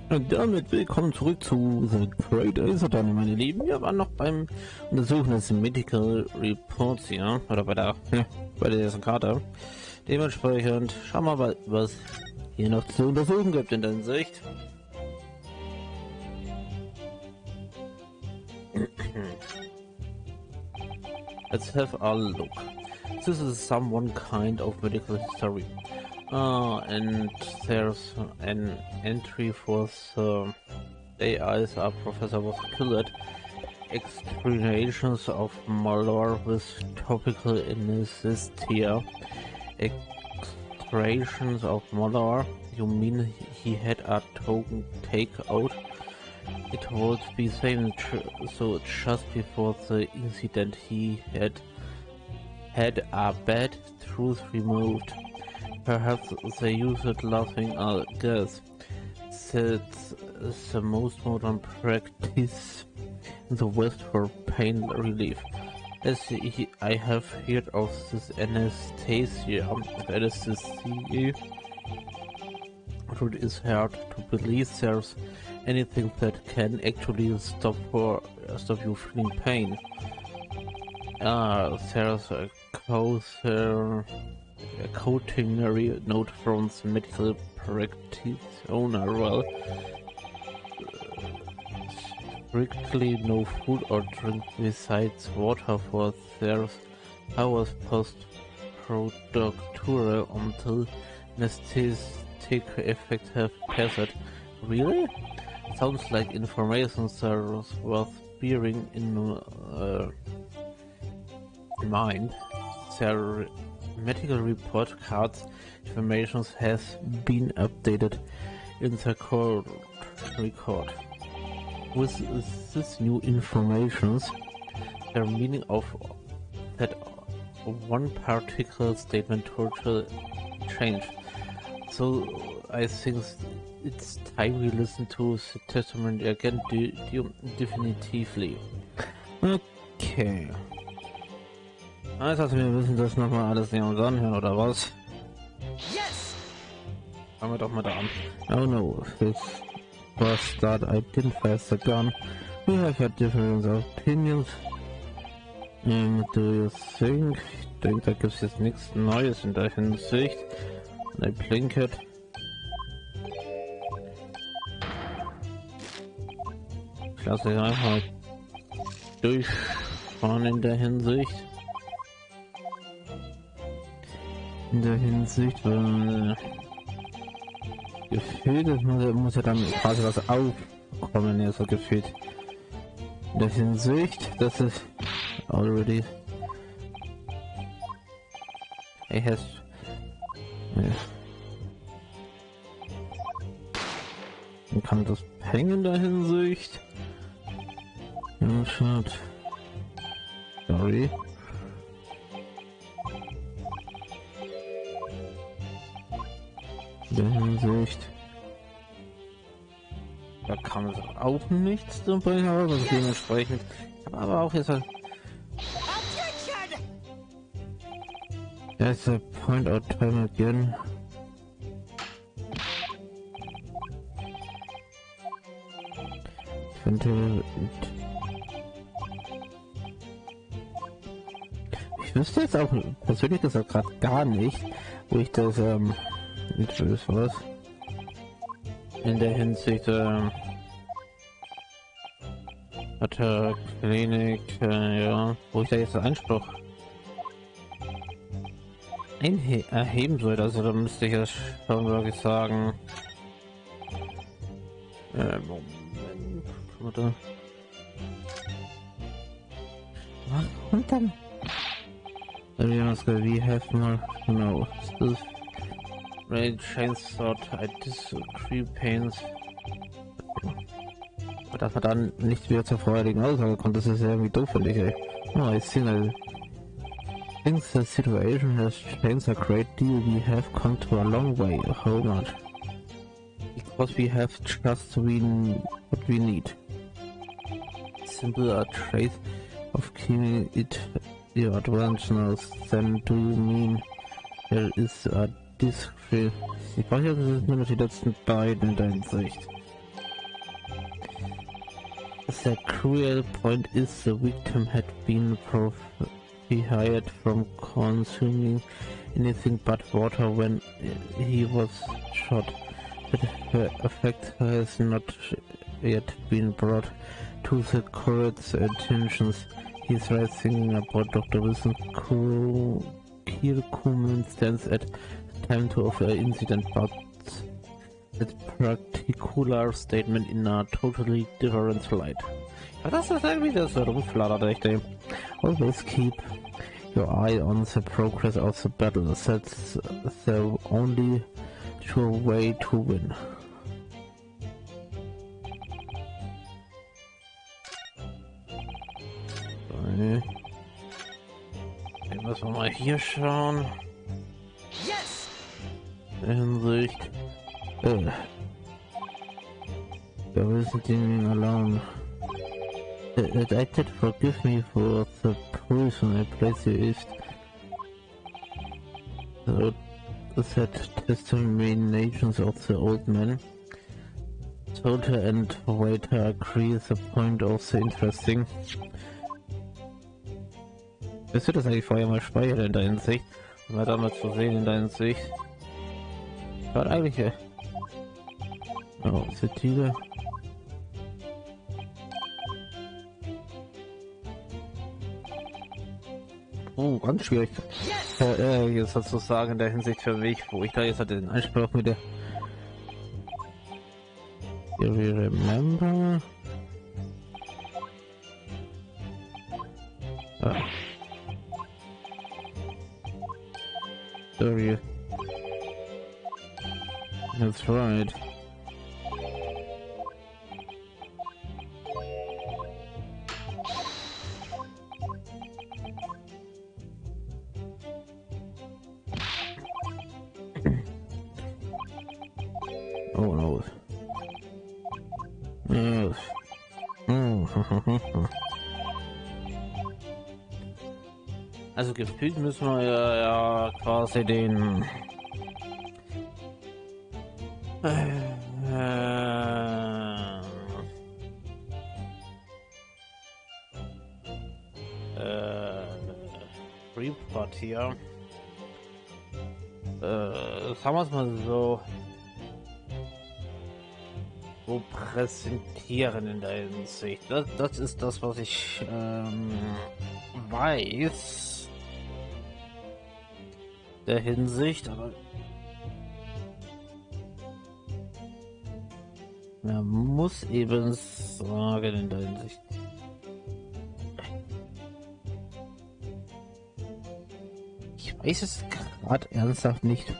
Und damit willkommen zurück zu The Great Ace-Attorney, meine Lieben. Wir waren noch beim Untersuchen des Medical Reports hier, oder bei der ersten Karte. Dementsprechend schauen wir mal, was hier noch zu untersuchen gibt in der Hinsicht. Let's have a look. This is some kind of medical history. And there's an entry for the AIs professor was killed. Explanations of malware with topical anesthesia. Extractions of malware? You mean he had a token takeout? It would be same, so just before the incident he had a bad tooth removed. Perhaps they use it laughing at gas. That's the most modern practice in the West for pain relief. As I have heard of this anesthesia, it is hard to believe there's anything that can actually stop you feeling pain. There's a cautionary note from the medical practice owner. Well, strictly no food or drink besides water for 3 hours post-productural until anesthetic effects have passed. Really? Sounds like information that's worth bearing in mind. Their medical report cards information has been updated in the court record. With this new information, the meaning of that one particular statement totally changed. So I think it's time we listen to the testimony again, definitively. Okay. Also wir müssen das nochmal alles uns anhören, oder was? Yes! Fangen wir doch mal da an. Oh no, this was that I didn't fire the gun. We have had different opinions. Do you think? Ich denke, da gibt es jetzt nichts Neues in der Hinsicht. I blink it. Ich lasse mich einfach durchfahren in der Hinsicht. Weil gefühlt muss ja dann quasi was aufkommen, ja, so gefühlt. In der Hinsicht, das ist already. Man kann das hängen in der Hinsicht. Ja, schade. Sorry. In der Hinsicht. Da kann es auch nichts dabei haben, also dementsprechend. Ich habe aber auch jetzt halt. That's a point out time again. Ich wüsste jetzt auch persönlich gesagt gerade gar nicht, wo ich das was in der Hinsicht hatte Klinik, ja, wo ich da jetzt einen Einspruch erheben soll. Also da müsste ich das schon wirklich sagen. Moment, warte. Und dann we have more, no, still Ray Chains thought I disagree pains. Aber dass man dann nicht wieder zur vorherigen Aussage kommt, das ist ja irgendwie doof, finde ich, ey. Oh, I think the situation has changed a great deal. We have come to a long way. How much? Because we have just what we need. Simple a trace of keeping it the advanced. Then do you mean there is a discrete? Ich weiß ja, das ist nur noch die letzten beiden in der Hinsicht. The cruel point is the victim had been prohibited from consuming anything but water when he was shot. The effect has not yet been brought to the court's attentions. He's right thinking about Dr. Wilson's circumstance at the time of the incident, but that particular statement in a totally different light. Ja, das ist irgendwie das rumflattert echt, ey. Always keep your eye on the progress of the battle. That's the only sure way to win. Okay. Dann müssen wir mal hier schauen. Yes! Hinsicht. There isn't anything alone. I did forgive me for the poison I placed you is. So that testimonies of the old man. Soldier and waiter agree the point of the interesting. Willst du das eigentlich vorher mal speichern in der Hinsicht? Um mal damit zu sehen in der Hinsicht. Schaut eigentlich. Oh, Setile. Oh, ganz schwierig. Jetzt sozusagen in der Hinsicht für mich, wo ich da jetzt hatte den Anspruch mit der. You remember? Ah. Sorry. That's right. Oh no. Yes. Also gefühlt müssen wir ja quasi den Report hier sagen wir es mal so präsentieren in der Hinsicht. Das ist das, was ich weiß der Hinsicht, aber man muss eben sagen in der Hinsicht. Ich weiß es gerade ernsthaft nicht,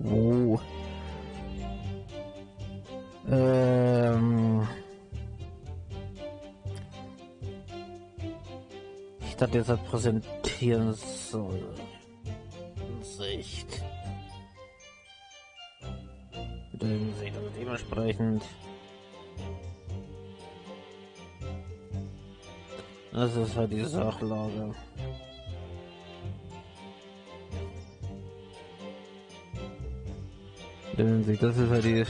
wo ich das jetzt halt präsentieren soll. Hinsicht. Mit der Hinsicht, also dementsprechend. Das ist halt die Sachlage. Mit der Hinsicht, das ist halt die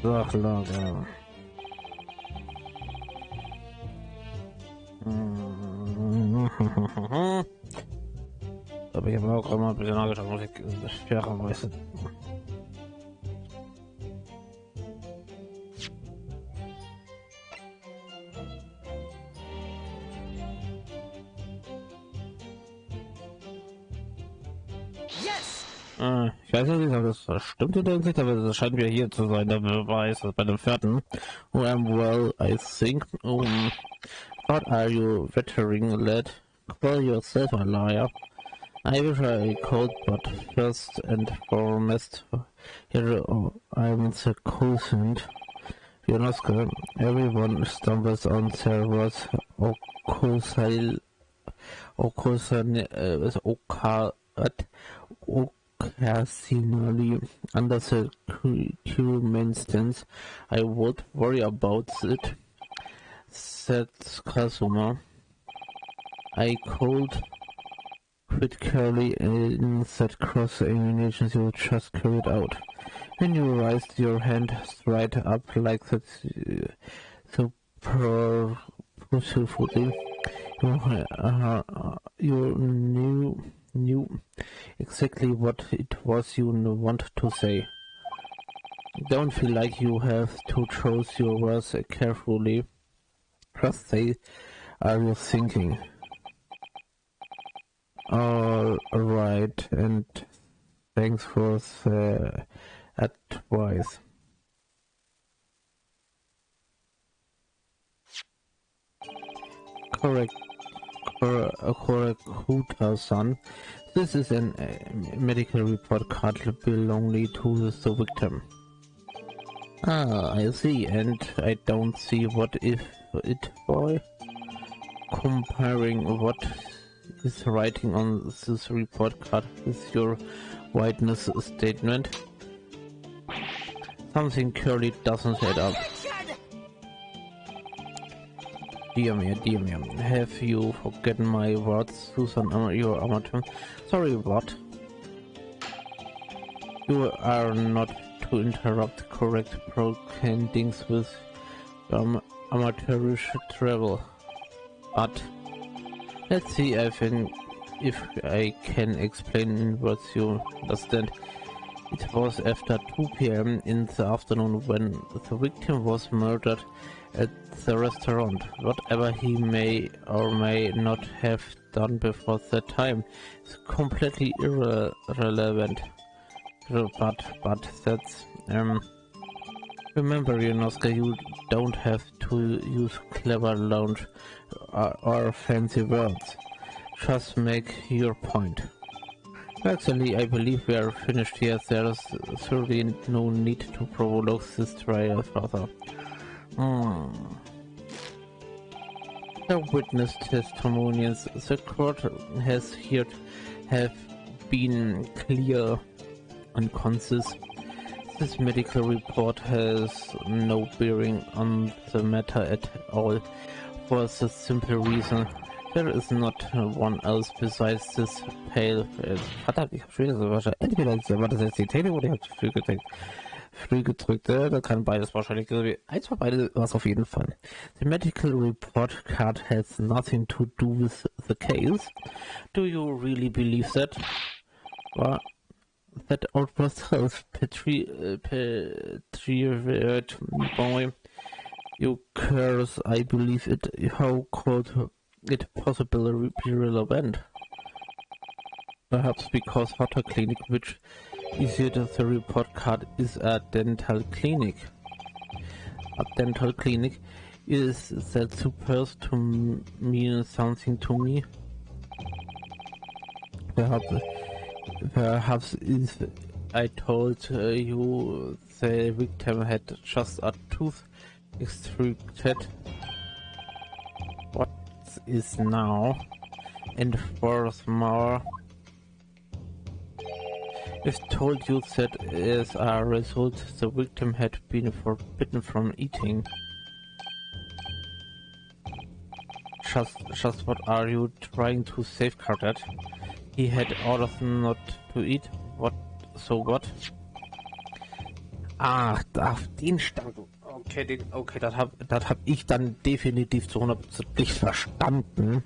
Sachlage. Aber ich habe auch gerade mal ein bisschen nachgeschaut, muss ich fairerweise. Ich weiß nicht, ob das stimmt in der Hinsicht, aber das scheint mir hier zu sein, der Beweis bei dem vierten. Oh, well, I think. What are you veteran lad? Call yourself a liar. I wish I could, but first and foremost, here I'm the cousin. Jonaska, everyone stumbles on their words. Occasionally, under the circumstances, I would worry about it, said Kazuma. I called critically in that cross-examination you just carried out. When you raised your hand straight up like that, so purposefully. You knew exactly what it was you want to say. Don't feel like you have to choose your words carefully. Just say, are you thinking? Alright, and thanks for the advice. Correct, son. This is a medical report card belonging to the victim. Ah, I see, and I don't see what if it boy. Comparing what is writing on this report card with your witness statement. Something clearly doesn't add up. Dear me, have you forgotten my words, Susan, your amateur? Sorry, what? You are not to interrupt correct proceedings with amateurish travel. But let's see if I can explain in words you understand. It was after 2 p.m. in the afternoon when the victim was murdered at the restaurant. Whatever he may or may not have done before that time is completely irrelevant. But that's remember, Yonosuke, you don't have to use clever lounge or fancy words. Just make your point. Actually, I believe we are finished here. There's certainly no need to prolong this trial further. The witness testimonies the court has heard have been clear and concise. This medical report has no bearing on the matter at all, for the simple reason there is not one else besides this pale. Verdammt, ich hab schon wieder so wahrscheinlich. Entweder war das jetzt die Technik oder ich hab zu früh gedrückt. Da kann beides wahrscheinlich. Eins von beiden war es auf jeden Fall. The medical report card has nothing to do with the case. Do you really believe that? Well, that outburst of petrified boy. You curse, I believe it. How could it possibly be relevant? Perhaps because Hotter Clinic, which issued the report card, is a dental clinic. A dental clinic? Is that supposed to mean something to me? Perhaps if I told you the victim had just a tooth extracted, what is now, and furthermore, if told you that as a result the victim had been forbidden from eating. Just what are you trying to safeguard that? He had orders not to eat. What? So what? Ach, auf den stand. Okay, das hab ich dann definitiv zu 100% nicht verstanden.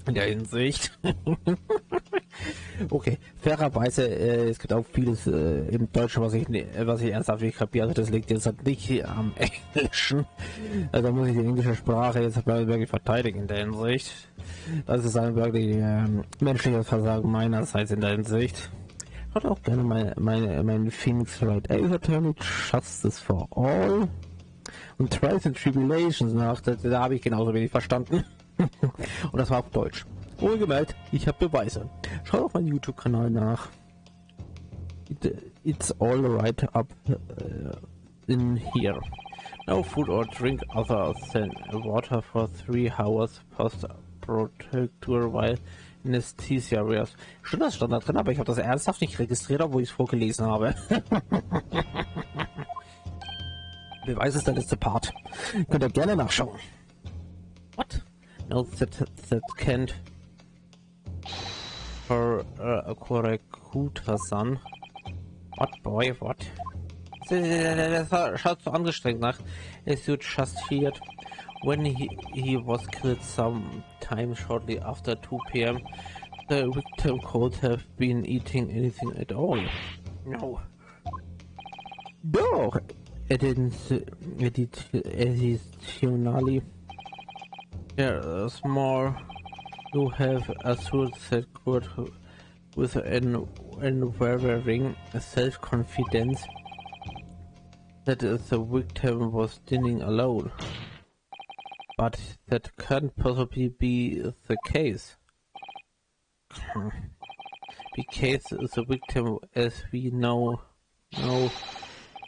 In der Hinsicht. Okay, fairerweise, es gibt auch vieles im Deutschen, was ich ernsthaft nicht kapiere. Also das liegt jetzt halt nicht am Englischen. Also muss ich die englische Sprache jetzt wirklich verteidigen in der Hinsicht. Das ist ein wirklich menschliches Versagen meinerseits in der Hinsicht. Ich würde auch gerne meine Phoenix Wright Eternal Justice for All und Trials and Tribulations nach. Da habe ich genauso wenig verstanden. Und das war auf Deutsch. Wohlgemerkt, ich habe Beweise. Schaut auf meinen YouTube-Kanal nach. It's all right up in here. No food or drink other than water for 3 hours post-protector while anesthesia areas. Schon das stand da drin, aber ich habe das ernsthaft nicht registriert, obwohl ich es vorgelesen habe. Beweis ist der letzte Part. Könnt ihr gerne nachschauen. What? No, that can't. For a Korakuta-san. What, boy, what? Das schaut so angestrengt nach. As you just heard, when he was killed some time shortly after 2 p.m., the victim could have been eating anything at all. No. Doch! Additionally, there's more. You have assured that court with an unwavering self-confidence that the victim was dining alone. But that can't possibly be the case. Because the victim, as we know,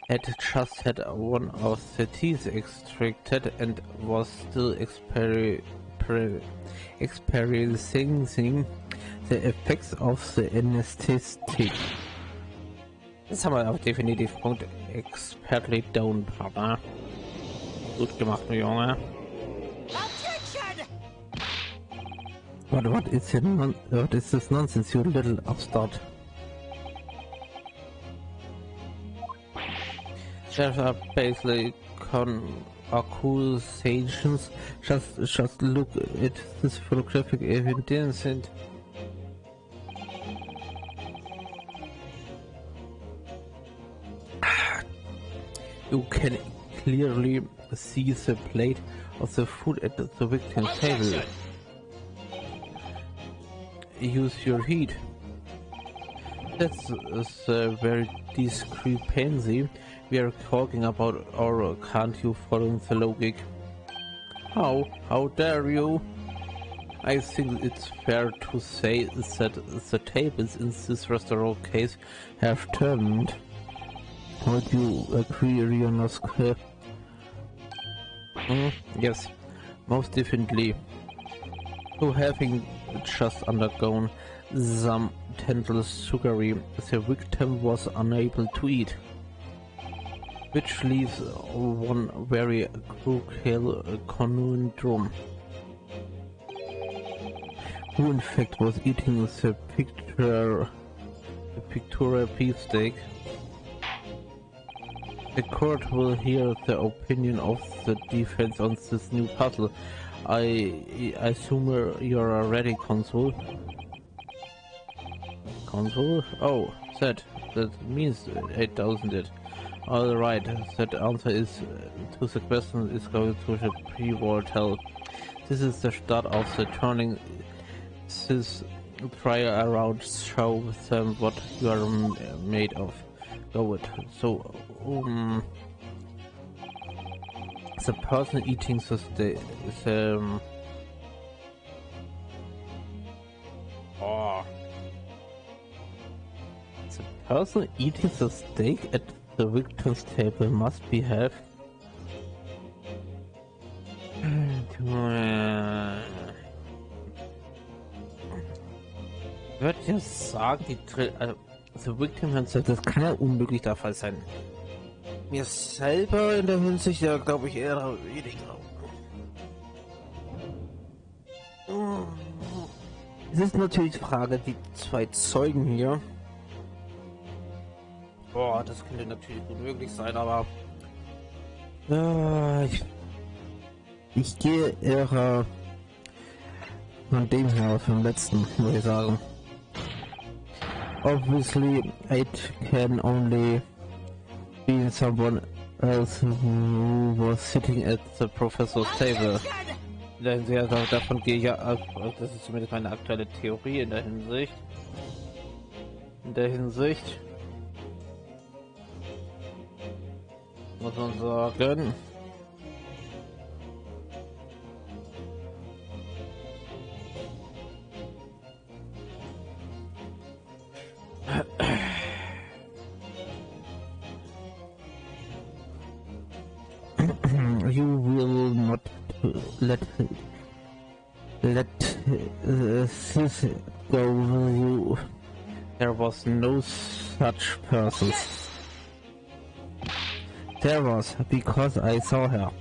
had just had one of the teeth extracted and was still experiencing the effects of the anesthetic. Das haben wir aber definitiv Punkt expertly down, Partner. Gut gemacht, Junge. What is this nonsense, you little upstart? There are basically accusations. Just look at this photographic evidence and you can clearly see the plate of the food at the victim's table. Use your heat. That's a very discrepancy we are talking about, or can't you follow the logic? How dare you? I think it's fair to say that the tables in this restaurant case have turned. Would you agree, Rionosk? Yes, most definitely. So having just undergone some tender surgery, the victim was unable to eat, which leaves one very crucial conundrum. Who in fact was eating the pictorial beefsteak? The court will hear the opinion of the defense on this new puzzle. I assume you're ready, Consul. Consul? Oh, that means it, doesn't it? Alright, that answer is to the question is going to the pre-war tell. This is the start of the turning. This trial around show them what you are made of. Go it. So, the person eating the steak, the person eating the steak at the victim's table must be have. Ich würde jetzt sagen, the victim himself, das kann ja unmöglich der Fall sein. Mir selber in der Hinsicht, ja, glaube ich eher weniger. Es ist natürlich die Frage, die zwei Zeugen hier. Boah, das könnte natürlich unmöglich sein, aber ich gehe eher von dem her aus, vom letzten, würde ich sagen. Obviously, it can only be someone else who was sitting at the professor's table. Davon gehe ich ja ab, das ist zumindest meine aktuelle Theorie in der Hinsicht. Muss man sagen. You will not let this go, will you? There was no such person. There was, because I saw her.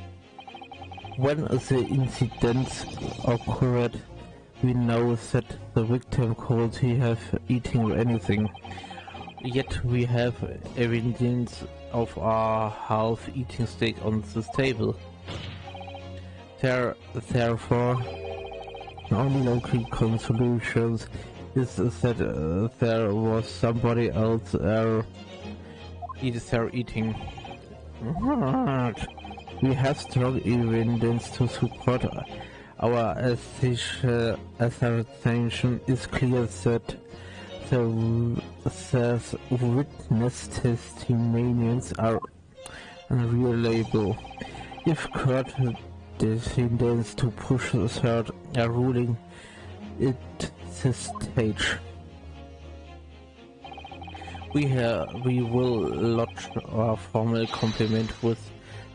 When the incident occurred, we know that the victim could have eaten anything. Yet we have evidence of a half-eaten steak on this table. Therefore, the only logical solution is that there was somebody else there eating. We have strong evidence to support our assertion. Is clear that the witness testimonials are unreliable. If court decides to push third a ruling at this stage, we will lodge a formal complaint with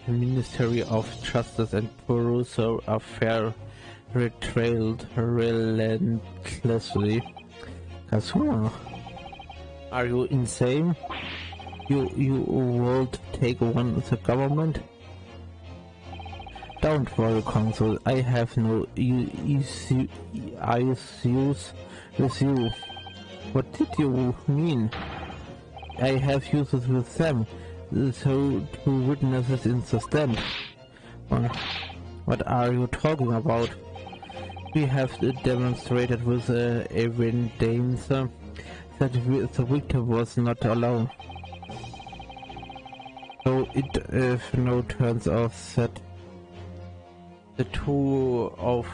the Ministry of Justice and pursue a fair trial relentlessly. Kazuma, are you insane? You won't take on the government? Don't worry, Consul. I have no issues with you. What did you mean? I have uses with them, so two witnesses in the stand. What are you talking about? We have demonstrated with evidence that the victim was not alone. So it now turns out that the two of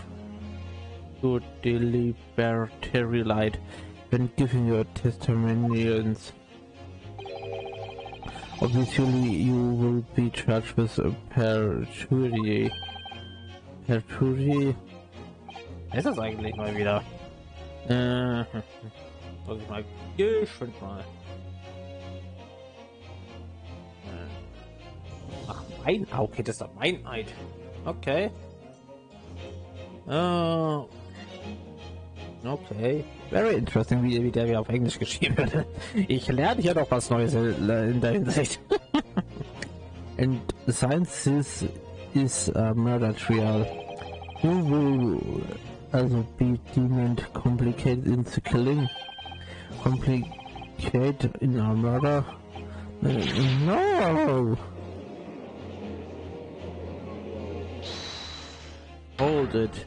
you deliberately lied when giving your testimonials. Obviously, you will be charged with perjury. Perjury? Ist das eigentlich mal wieder? Drück ich mal geschwind mal. Ach, okay, das ist doch Meineid. Okay. Okay. Very interesting, wie der wieder auf Englisch geschrieben wird. Ich lerne hier doch was Neues in der Hinsicht. And since this is a murder trial, you will also be deemed complicated in the killing. Complicated in a murder? No! Hold it.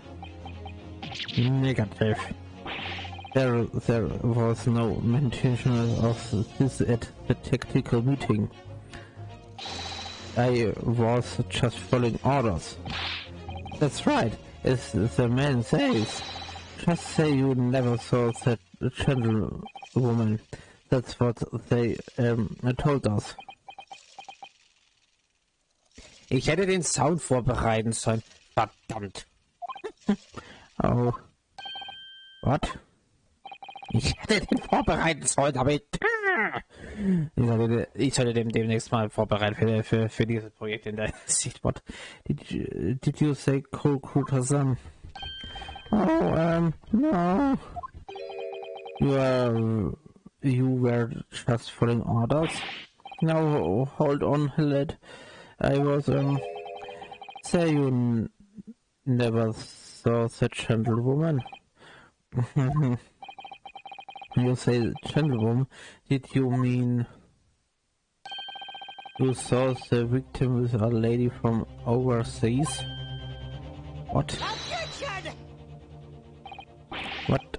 Negative. There was no mention of this at the tactical meeting. I was just following orders. That's right, as the man says. Just say you never saw that gentlewoman. That's what they told us. Ich hätte den Sound vorbereiten sollen. Verdammt. Oh. What? Ich hätte den vorbereiten sollen, aber ich sollte dem demnächst mal vorbereiten für dieses Projekt in der Sicht. What? Did you say Kazan? Oh, no. You were just following orders? Now, hold on, lad. I was, say you never saw that gentlewoman? You say gentlewoman, did you mean you saw the victim with a lady from overseas? What?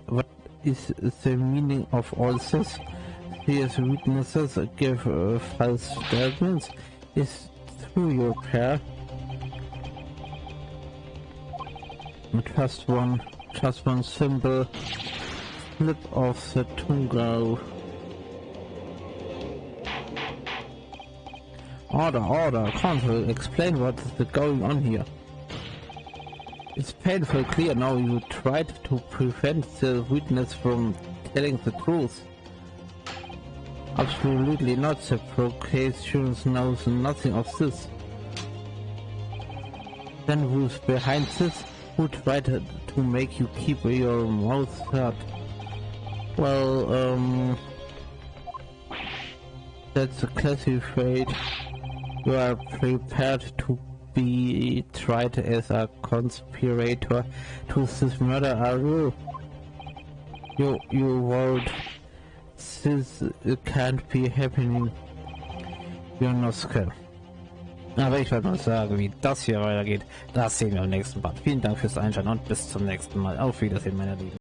What is the meaning of all this? These witnesses give false statements. Is through your pair? Just one simple slip of the tongue. Order, Consul, explain what is going on here. It's painfully clear now you tried to prevent the witness from telling the truth. Absolutely not, the prosecution knows nothing of this. Then who's behind this? Who tried to make you keep your mouth shut? Well, that's classified. You are prepared to be tried as a conspirator to this murder, are you? You won't This can't be happening. Jonoske. Aber ich werde mal sagen, wie das hier weitergeht. Das sehen wir im nächsten Part. Vielen Dank fürs Einschalten und bis zum nächsten Mal. Auf Wiedersehen, meine Lieben.